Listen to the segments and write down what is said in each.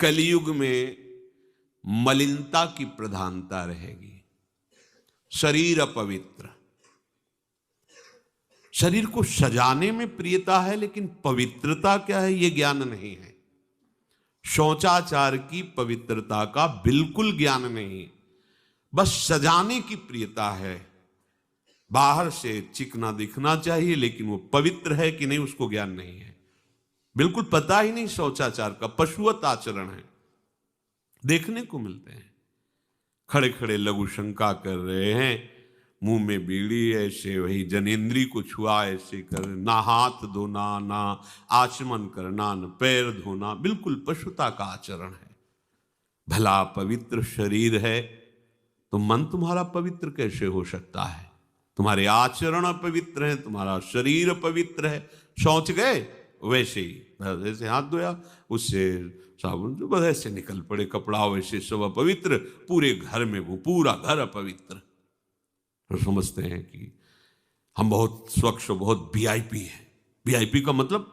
कलयुग में मलिनता की प्रधानता रहेगी। शरीर अपवित्र, शरीर को सजाने में प्रियता है, लेकिन पवित्रता क्या है ये ज्ञान नहीं है। शौचाचार की पवित्रता का बिल्कुल ज्ञान नहीं, बस सजाने की प्रियता है। बाहर से चिकना दिखना चाहिए, लेकिन वो पवित्र है कि नहीं उसको ज्ञान नहीं है, बिल्कुल पता ही नहीं। शौचाचार का पशुवत आचरण है, देखने को मिलते हैं। खड़े खड़े लघु शंका कर रहे हैं, मुंह में बीड़ी, ऐसे वही जनेंद्री को छुआ ऐसे कर, ना हाथ धोना, ना आचमन करना, न पैर धोना, बिल्कुल पशुता का आचरण है। भला पवित्र शरीर है तो मन तुम्हारा पवित्र कैसे हो सकता है? तुम्हारे आचरण अपवित्र है, तुम्हारा शरीर पवित्र है। शौच गए वैसे ही, जैसे हाथ धोया उससे साबुन जो बस ऐसे निकल पड़े कपड़ा, वैसे सब अपवित्र, पूरे घर में वो पूरा घर अपवित्र। तो समझते हैं कि हम बहुत स्वच्छ, बहुत वीआईपी है। वीआईपी का मतलब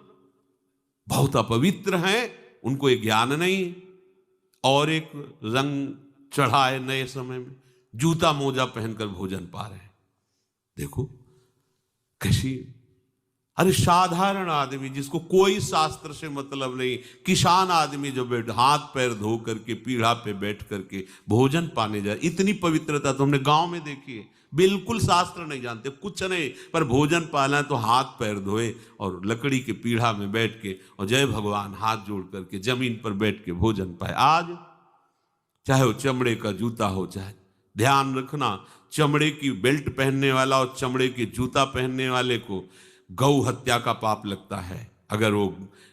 बहुत अपवित्र हैं, उनको ये ज्ञान नहीं। और एक रंग चढ़ा है नए समय में, जूता मोजा पहनकर भोजन पा रहे हैं। देखो कैसी, अरे साधारण आदमी जिसको कोई शास्त्र से मतलब नहीं, किसान आदमी जो हाथ पैर धो करके पीढ़ा पे बैठ करके भोजन पाने जाए, इतनी पवित्रता तो हमने गांव में देखी है। बिल्कुल शास्त्र नहीं जानते, कुछ नहीं, पर भोजन पाना है तो हाथ पैर धोए और लकड़ी के पीढ़ा में बैठ के और जय भगवान हाथ जोड़ करके जमीन पर बैठ के भोजन पाए। आज चाहे वो चमड़े का जूता हो, चाहे ध्यान रखना, चमड़े की बेल्ट पहनने वाला और चमड़े के जूता पहनने वाले को गौ हत्या का पाप लगता है। अगर वो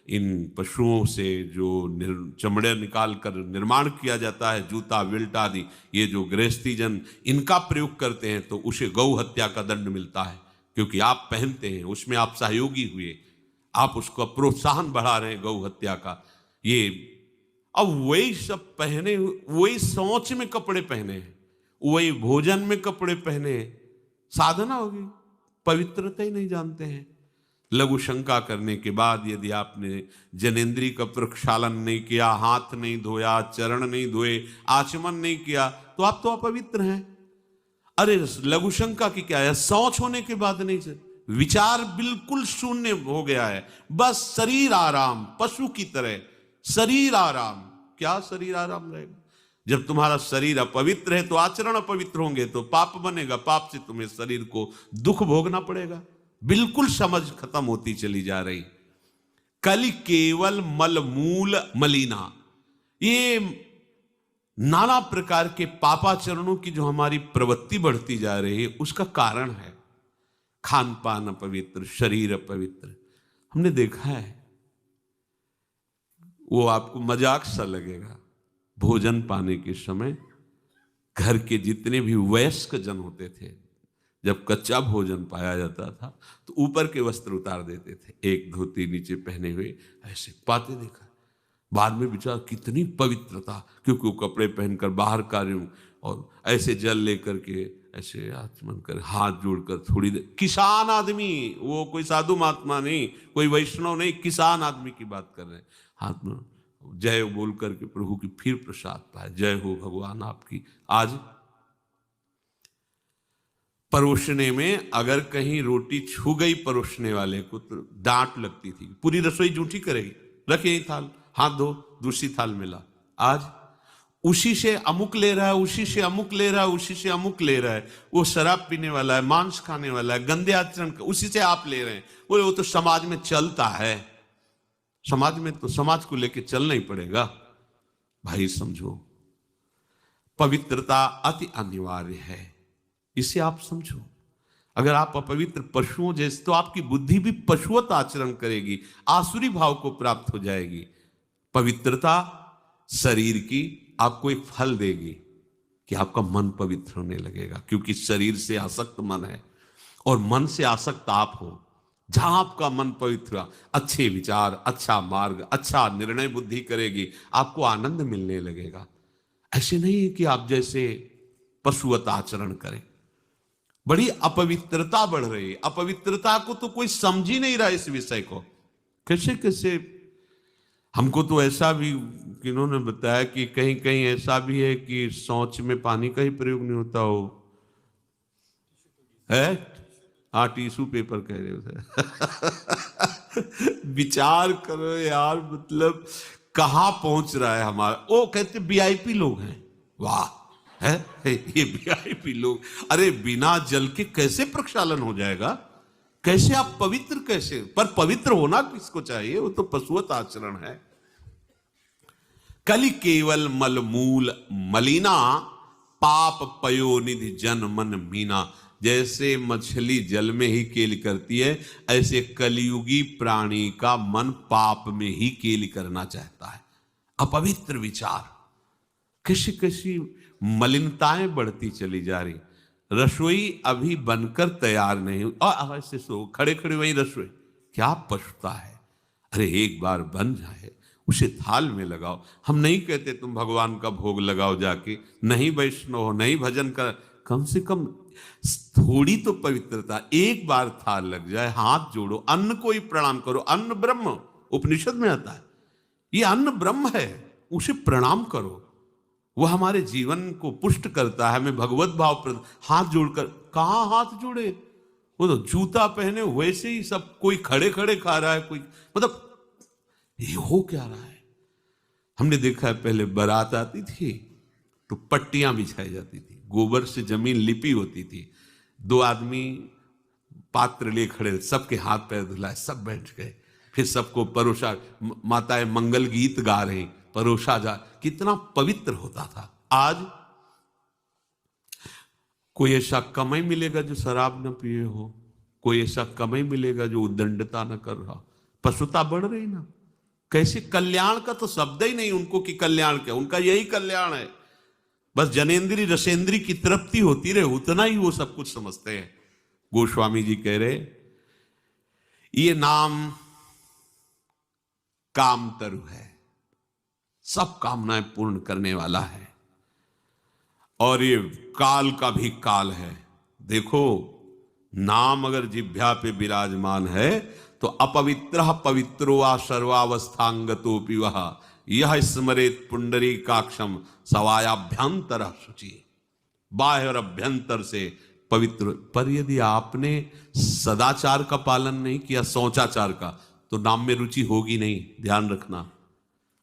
इन पशुओं से जो चमड़े निकाल कर निर्माण किया जाता है, जूता बेल्ट आदि, ये जो गृहस्थी जन इनका प्रयोग करते हैं, तो उसे गौ हत्या का दंड मिलता है। क्योंकि आप पहनते हैं, उसमें आप सहयोगी हुए, आप उसको प्रोत्साहन बढ़ा रहे हैं गौ हत्या का। ये अब वही सब पहने, वही सोच में कपड़े पहने हैं, वही भोजन में कपड़े पहने हैं, साधना होगी, पवित्रता ही नहीं जानते हैं। लघु शंका करने के बाद यदि आपने जनेंद्री का प्रक्षालन नहीं किया, हाथ नहीं धोया, चरण नहीं धोए, आचमन नहीं किया, तो आप तो अपवित्र हैं। अरे लघु शंका की क्या है, शौच होने के बाद नहीं से विचार बिल्कुल शून्य हो गया है, बस शरीर आराम, पशु की तरह शरीर आराम। क्या शरीर आराम रहेगा? जब तुम्हारा शरीर अपवित्र है तो आचरण अपवित्र होंगे, तो पाप बनेगा, पाप से तुम्हें शरीर को दुख भोगना पड़ेगा। बिल्कुल समझ खत्म होती चली जा रही। कलि केवल मल मूल मलिना, ये नाना प्रकार के पापाचरणों की जो हमारी प्रवृत्ति बढ़ती जा रही है, उसका कारण है खान पान अपवित्र, शरीर अपवित्र। हमने देखा है, वो आपको मजाक सा लगेगा, भोजन पाने के समय घर के जितने भी वयस्क जन होते थे, जब कच्चा भोजन पाया जाता था तो ऊपर के वस्त्र उतार देते थे, एक धोती नीचे पहने हुए ऐसे पाते देखा। बाद में विचार कितनी पवित्रता, क्योंकि वो कपड़े पहनकर बाहर कार्यों और ऐसे जल लेकर के ऐसे आचमन कर हाथ जोड़कर थोड़ी देर, किसान आदमी, वो कोई साधु महात्मा नहीं, कोई वैष्णव नहीं, किसान आदमी की बात कर रहे हैं। हाथ में जय बोल करके प्रभु की फिर प्रसाद पाए, जय हो भगवान आपकी। आज परोसने में अगर कहीं रोटी छू गई परोसने वाले को तो डांट लगती थी, पूरी रसोई झूठी करेगी, रखे ही थाल, हाथ धो, दूसरी थाल में ला। आज उसी से अमुक ले रहा है, उसी से अमुक ले रहा है, उसी से अमुक ले रहा है, वो शराब पीने वाला है, मांस खाने वाला है, गंदे आचरण, उसी से आप ले रहे हैं। बोले वो तो समाज में चलता है, समाज में तो समाज को लेके चलना ही पड़ेगा। भाई समझो, पवित्रता अति अनिवार्य है, इसे आप समझो। अगर आप अपवित्र पशुओं जैसे, तो आपकी बुद्धि भी पशुवत आचरण करेगी, आसुरी भाव को प्राप्त हो जाएगी। पवित्रता शरीर की आपको एक फल देगी कि आपका मन पवित्र होने लगेगा, क्योंकि शरीर से आसक्त मन है और मन से आसक्त आप हो। जहां आपका मन पवित्र, अच्छे विचार, अच्छा मार्ग, अच्छा निर्णय बुद्धि करेगी, आपको आनंद मिलने लगेगा। ऐसे नहीं है कि आप जैसे पशुवत आचरण करें। बड़ी अपवित्रता बढ़ रही है, अपवित्रता को तो कोई समझ ही नहीं रहा इस विषय को। कैसे कैसे हमको तो ऐसा भी किन्होंने बताया कि कहीं कहीं ऐसा भी है कि शौच में पानी का ही प्रयोग नहीं होता हो है। हाँ, टिश्यू पेपर कह रहे हो। विचार करो यार, मतलब कहां पहुंच रहा है हमारा। वो कहते वीआईपी लोग हैं, वाह है ये वीआईपी लोग। अरे बिना जल के कैसे प्रक्षालन हो जाएगा, कैसे आप पवित्र, कैसे? पर पवित्र होना किसको चाहिए, वो तो पशुवत आचरण है। कलि केवल मलमूल मलिना, पाप पयोनिधि जन मन मीना। जैसे मछली जल में ही केली करती है, ऐसे कलियुगी प्राणी का मन पाप में ही केली करना चाहता है। अपवित्र विचार, कैसी कैसी मलिनताएं बढ़ती चली जा रही। रसोई अभी बनकर तैयार नहीं हुई और ऐसे सो खड़े खड़े वही रसोई, क्या पछता है। अरे एक बार बन जाए, उसे थाल में लगाओ। हम नहीं कहते तुम भगवान का भोग लगाओ जाके, नहीं वैष्णव हो, नहीं भजन कर, कम से कम थोड़ी तो पवित्रता। एक बार थाल लग जाए, हाथ जोड़ो, अन्न को ही प्रणाम करो। अन्न ब्रह्म, उपनिषद में आता है, ये अन्न ब्रह्म है, उसे प्रणाम करो। वह हमारे जीवन को पुष्ट करता है, हमें भगवत भाव। हाथ जोड़कर, कहां हाथ जोड़े, वो तो जूता पहने वैसे ही सब, कोई खड़े खड़े खा रहा है, कोई मतलब ये हो क्या रहा है। हमने देखा है पहले बारात आती थी तो पट्टियां बिछाई जाती थी, गोबर से जमीन लिपी होती थी, दो आदमी पात्र ले खड़े, सबके हाथ पैर धुलाए, सब बैठ गए, फिर सबको परोसा, माताएं मंगल गीत गा रही, परोसा जा, कितना पवित्र होता था। आज कोई ऐसा कमाई मिलेगा जो शराब न पिए हो, कोई ऐसा कमाई मिलेगा जो उद्दंडता न कर रहा। पशुता बढ़ रही ना। कैसे कल्याण का तो शब्द ही नहीं उनको कि कल्याण क्या, उनका यही कल्याण है, बस जनेन्द्री रसेंद्री की तृप्ति होती रहे, उतना ही वो सब कुछ समझते हैं। गोस्वामी जी कह रहे, ये नाम काम तरु है, सब कामनाएं पूर्ण करने वाला है, और ये काल का भी काल है। देखो, नाम अगर जिह्वा पे विराजमान है तो अपवित्र पवित्रो वा सर्वावस्थांगतोपि वह यह स्मरेत पुंडरीकाक्षम सवायाभ्यंतर शुचि। बाह्य और अभ्यंतर से पवित्र। पर यदि आपने सदाचार का पालन नहीं किया, शौचाचार का, तो नाम में रुचि होगी नहीं, ध्यान रखना।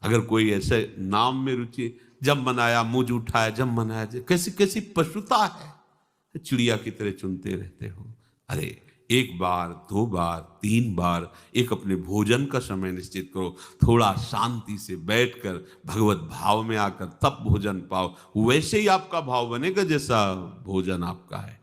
अगर कोई ऐसे नाम में रुचि, जब मनाया मुझ उठाया, जब मनाया, कैसी कैसी पशुता है, चिड़िया की तरह चुनते रहते हो। अरे एक बार, दो बार, तीन बार एक अपने भोजन का समय निश्चित करो, थोड़ा शांति से बैठकर भगवत भाव में आकर तब भोजन पाओ, वैसे ही आपका भाव बनेगा जैसा भोजन आपका है।